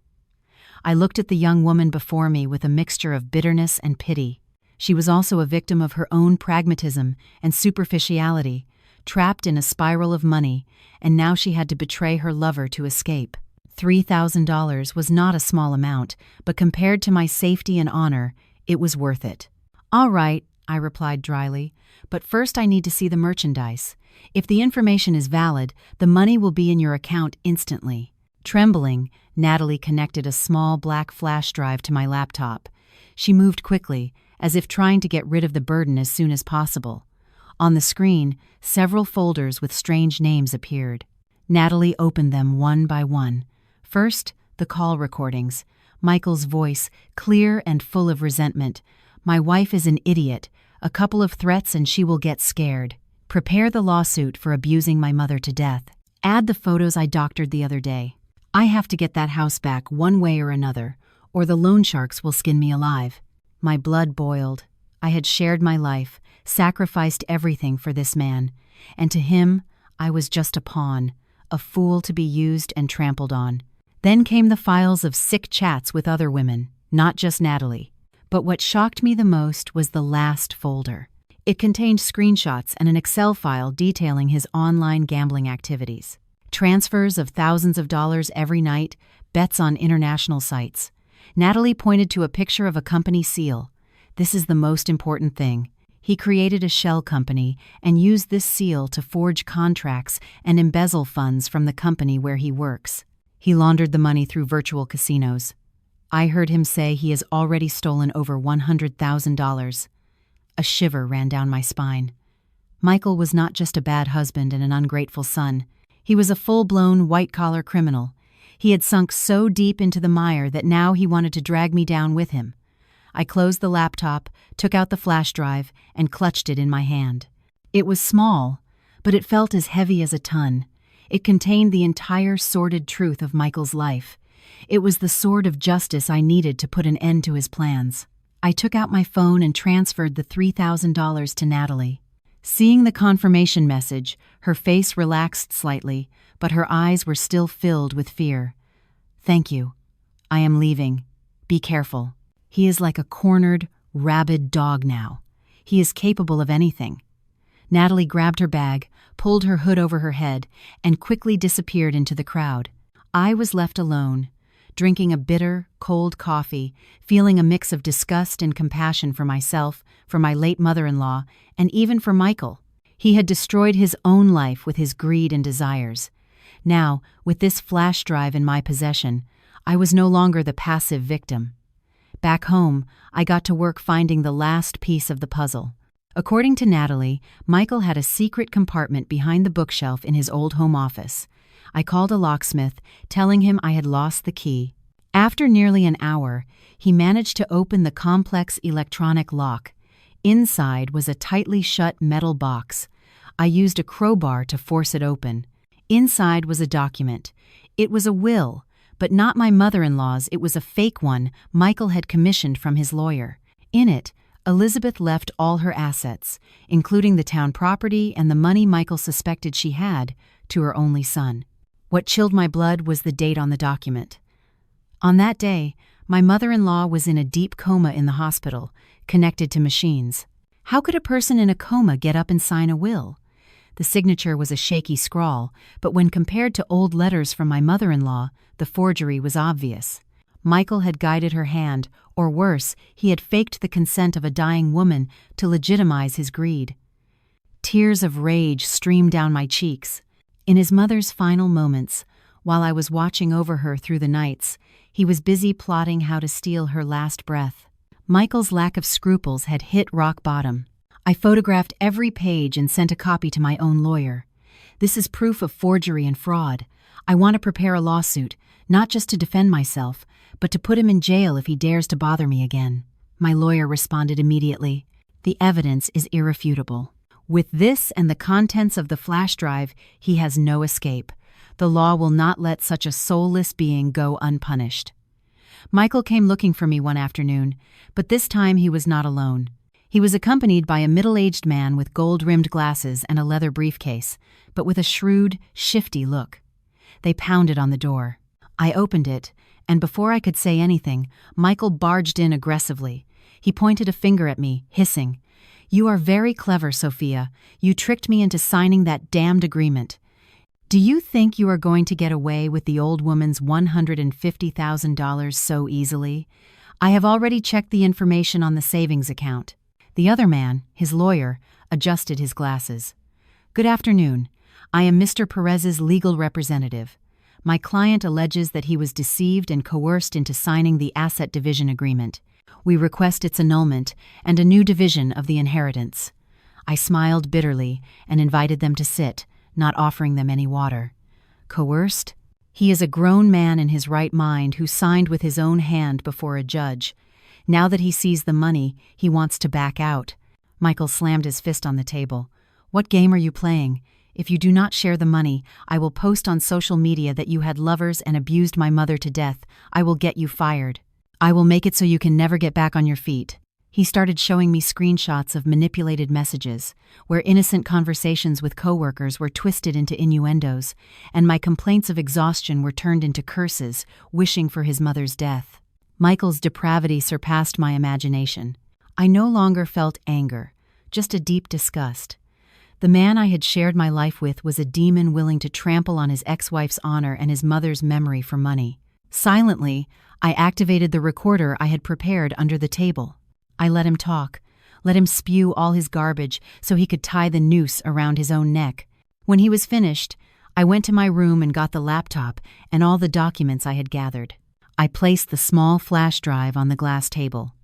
I looked at the young woman before me with a mixture of bitterness and pity. She was also a victim of her own pragmatism and superficiality, trapped in a spiral of money, and now she had to betray her lover to escape. $3,000 was not a small amount, but compared to my safety and honor, it was worth it. "All right," I replied dryly, "but first I need to see the merchandise. If the information is valid, the money will be in your account instantly." Trembling, Natalie connected a small black flash drive to my laptop. She moved quickly, as if trying to get rid of the burden as soon as possible. On the screen, several folders with strange names appeared. Natalie opened them one by one. First, the call recordings. Michael's voice, clear and full of resentment. "My wife is an idiot. A couple of threats and she will get scared. Prepare the lawsuit for abusing my mother to death. Add the photos I doctored the other day. I have to get that house back one way or another, or the loan sharks will skin me alive." My blood boiled. I had shared my life, sacrificed everything for this man, and to him, I was just a pawn, a fool to be used and trampled on. Then came the files of sick chats with other women, not just Natalie. But what shocked me the most was the last folder. It contained screenshots and an Excel file detailing his online gambling activities. Transfers of thousands of dollars every night, bets on international sites. Natalie pointed to a picture of a company seal. "This is the most important thing. He created a shell company and used this seal to forge contracts and embezzle funds from the company where he works. He laundered the money through virtual casinos. I heard him say he has already stolen over $100,000. A shiver ran down my spine. Michael was not just a bad husband and an ungrateful son. He was a full-blown, white-collar criminal. He had sunk so deep into the mire that now he wanted to drag me down with him. I closed the laptop, took out the flash drive, and clutched it in my hand. It was small, but it felt as heavy as a ton. It contained the entire sordid truth of Michael's life. It was the sword of justice I needed to put an end to his plans. I took out my phone and transferred the $3,000 to Natalie. Seeing the confirmation message, her face relaxed slightly, but her eyes were still filled with fear. "Thank you. I am leaving. Be careful. He is like a cornered, rabid dog now. He is capable of anything." Natalie grabbed her bag, pulled her hood over her head, and quickly disappeared into the crowd. I was left alone, drinking a bitter, cold coffee, feeling a mix of disgust and compassion for myself, for my late mother-in-law, and even for Michael. He had destroyed his own life with his greed and desires. Now, with this flash drive in my possession, I was no longer the passive victim. Back home, I got to work finding the last piece of the puzzle. According to Natalie, Michael had a secret compartment behind the bookshelf in his old home office. I called a locksmith, telling him I had lost the key. After nearly an hour, he managed to open the complex electronic lock. Inside was a tightly shut metal box. I used a crowbar to force it open. Inside was a document. It was a will, but not my mother-in-law's. It was a fake one Michael had commissioned from his lawyer. In it, Elizabeth left all her assets, including the town property and the money Michael suspected she had, to her only son. What chilled my blood was the date on the document. On that day, my mother-in-law was in a deep coma in the hospital, connected to machines. How could a person in a coma get up and sign a will? The signature was a shaky scrawl, but when compared to old letters from my mother-in-law, the forgery was obvious. Michael had guided her hand, or worse, he had faked the consent of a dying woman to legitimize his greed. Tears of rage streamed down my cheeks. In his mother's final moments, while I was watching over her through the nights, he was busy plotting how to steal her last breath. Michael's lack of scruples had hit rock bottom. I photographed every page and sent a copy to my own lawyer. "This is proof of forgery and fraud. I want to prepare a lawsuit, not just to defend myself, but to put him in jail if he dares to bother me again." My lawyer responded immediately. "The evidence is irrefutable. With this and the contents of the flash drive, he has no escape. The law will not let such a soulless being go unpunished." Michael came looking for me one afternoon, but this time he was not alone. He was accompanied by a middle-aged man with gold-rimmed glasses and a leather briefcase, but with a shrewd, shifty look. They pounded on the door. I opened it, and before I could say anything, Michael barged in aggressively. He pointed a finger at me, hissing, "You are very clever, Sophia. You tricked me into signing that damned agreement. Do you think you are going to get away with the old woman's $150,000 so easily? I have already checked the information on the savings account." The other man, his lawyer, adjusted his glasses. "Good afternoon. I am Mr. Perez's legal representative. My client alleges that he was deceived and coerced into signing the asset division agreement. We request its annulment and a new division of the inheritance." I smiled bitterly and invited them to sit, not offering them any water. Coerced? He is a grown man in his right mind who signed with his own hand before a judge. Now that he sees the money, he wants to back out. Michael slammed his fist on the table. "What game are you playing? If you do not share the money, I will post on social media that you had lovers and abused my mother to death. I will get you fired. I will make it so you can never get back on your feet." He started showing me screenshots of manipulated messages, where innocent conversations with coworkers were twisted into innuendos, and my complaints of exhaustion were turned into curses, wishing for his mother's death. Michael's depravity surpassed my imagination. I no longer felt anger, just a deep disgust. The man I had shared my life with was a demon willing to trample on his ex-wife's honor and his mother's memory for money. Silently, I activated the recorder I had prepared under the table. I let him talk, let him spew all his garbage so he could tie the noose around his own neck. When he was finished, I went to my room and got the laptop and all the documents I had gathered. I placed the small flash drive on the glass table.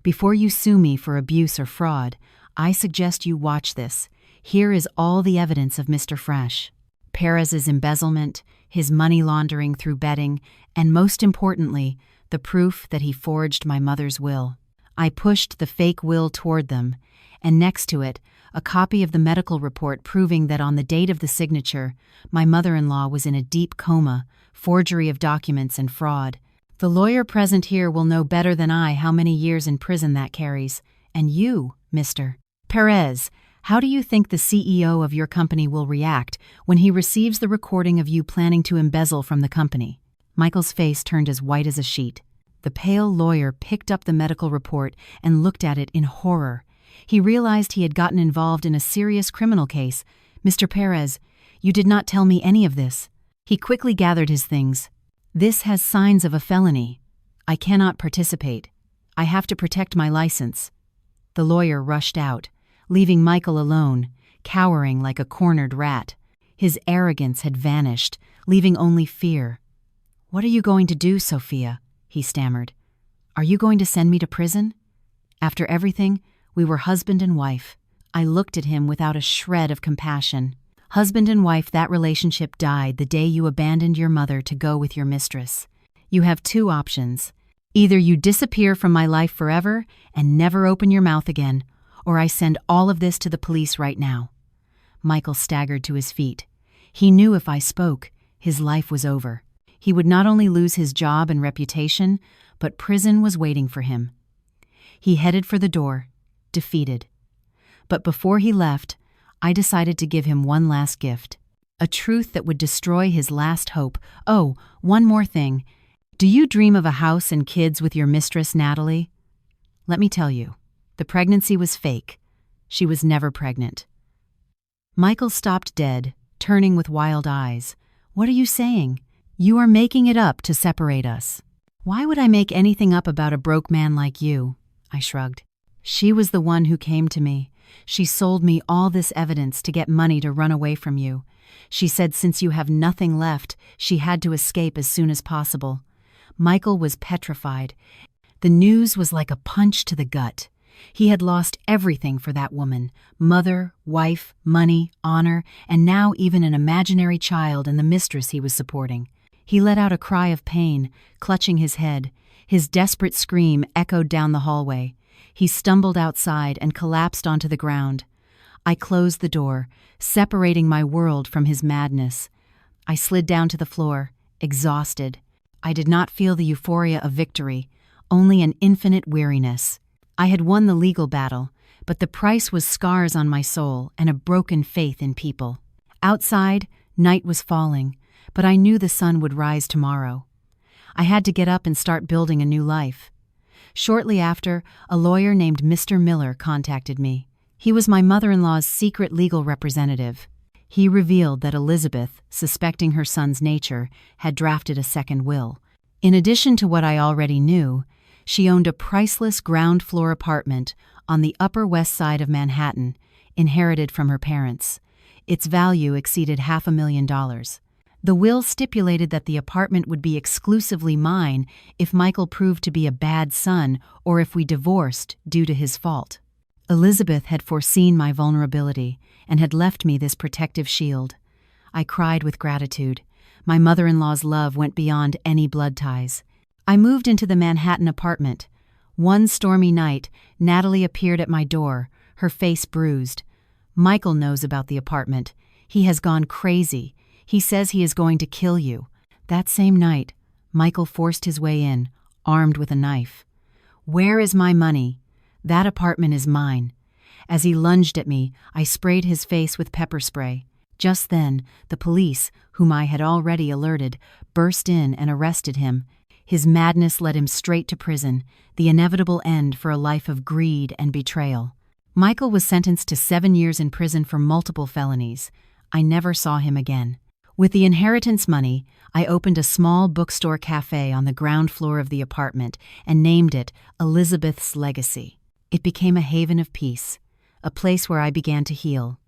"Before you sue me for abuse or fraud, I suggest you watch this. Here is all the evidence of Mr. Fresh. Perez's embezzlement, his money laundering through betting, and most importantly, the proof that he forged my mother's will." I pushed the fake will toward them, and next to it, a copy of the medical report proving that on the date of the signature, my mother-in-law was in a deep coma, forgery of documents and fraud. The lawyer present here will know better than I how many years in prison that carries. And you, Mr. Perez, how do you think the CEO of your company will react when he receives the recording of you planning to embezzle from the company? Michael's face turned as white as a sheet. The pale lawyer picked up the medical report and looked at it in horror. He realized he had gotten involved in a serious criminal case. Mr. Perez, you did not tell me any of this. He quickly gathered his things. This has signs of a felony. I cannot participate. I have to protect my license. The lawyer rushed out, leaving Michael alone, cowering like a cornered rat. His arrogance had vanished, leaving only fear. "What are you going to do, Sophia?" he stammered. "Are you going to send me to prison? After everything, we were husband and wife." I looked at him without a shred of compassion. Husband and wife, that relationship died the day you abandoned your mother to go with your mistress. You have two options. Either you disappear from my life forever and never open your mouth again, or I send all of this to the police right now. Michael staggered to his feet. He knew if I spoke, his life was over. He would not only lose his job and reputation, but prison was waiting for him. He headed for the door, defeated. But before he left, I decided to give him one last gift, a truth that would destroy his last hope. Oh, one more thing. Do you dream of a house and kids with your mistress, Natalie? Let me tell you, the pregnancy was fake. She was never pregnant. Michael stopped dead, turning with wild eyes. What are you saying? You are making it up to separate us. Why would I make anything up about a broke man like you? I shrugged. She was the one who came to me. She sold me all this evidence to get money to run away from you. She said since you have nothing left, she had to escape as soon as possible. Michael was petrified. The news was like a punch to the gut. He had lost everything for that woman: mother, wife, money, honor, and now even an imaginary child and the mistress he was supporting. He let out a cry of pain, clutching his head. His desperate scream echoed down the hallway. He stumbled outside and collapsed onto the ground. I closed the door, separating my world from his madness. I slid down to the floor, exhausted. I did not feel the euphoria of victory, only an infinite weariness. I had won the legal battle, but the price was scars on my soul and a broken faith in people. Outside, night was falling, but I knew the sun would rise tomorrow. I had to get up and start building a new life. Shortly after, a lawyer named Mr. Miller contacted me. He was my mother-in-law's secret legal representative. He revealed that Elizabeth, suspecting her son's nature, had drafted a second will. In addition to what I already knew, she owned a priceless ground-floor apartment on the Upper West Side of Manhattan, inherited from her parents. Its value exceeded $500,000. The will stipulated that the apartment would be exclusively mine if Michael proved to be a bad son or if we divorced due to his fault. Elizabeth had foreseen my vulnerability and had left me this protective shield. I cried with gratitude. My mother-in-law's love went beyond any blood ties. I moved into the Manhattan apartment. One stormy night, Natalie appeared at my door, her face bruised. "Michael knows about the apartment. He has gone crazy. He says he is going to kill you." That same night, Michael forced his way in, armed with a knife. "Where is my money? That apartment is mine." As he lunged at me, I sprayed his face with pepper spray. Just then, the police, whom I had already alerted, burst in and arrested him. His madness led him straight to prison, the inevitable end for a life of greed and betrayal. Michael was sentenced to 7 years in prison for multiple felonies. I never saw him again. With the inheritance money, I opened a small bookstore cafe on the ground floor of the apartment and named it Elizabeth's Legacy. It became a haven of peace, a place where I began to heal.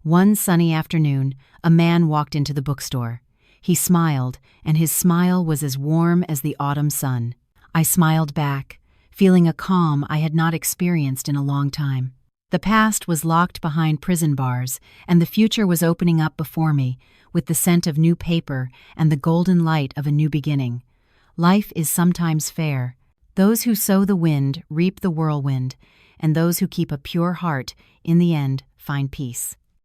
One sunny afternoon, a man walked into the bookstore. He smiled, and his smile was as warm as the autumn sun. I smiled back, feeling a calm I had not experienced in a long time. The past was locked behind prison bars, and the future was opening up before me, with the scent of new paper and the golden light of a new beginning. Life is sometimes fair. Those who sow the wind reap the whirlwind, and those who keep a pure heart, in the end, find peace.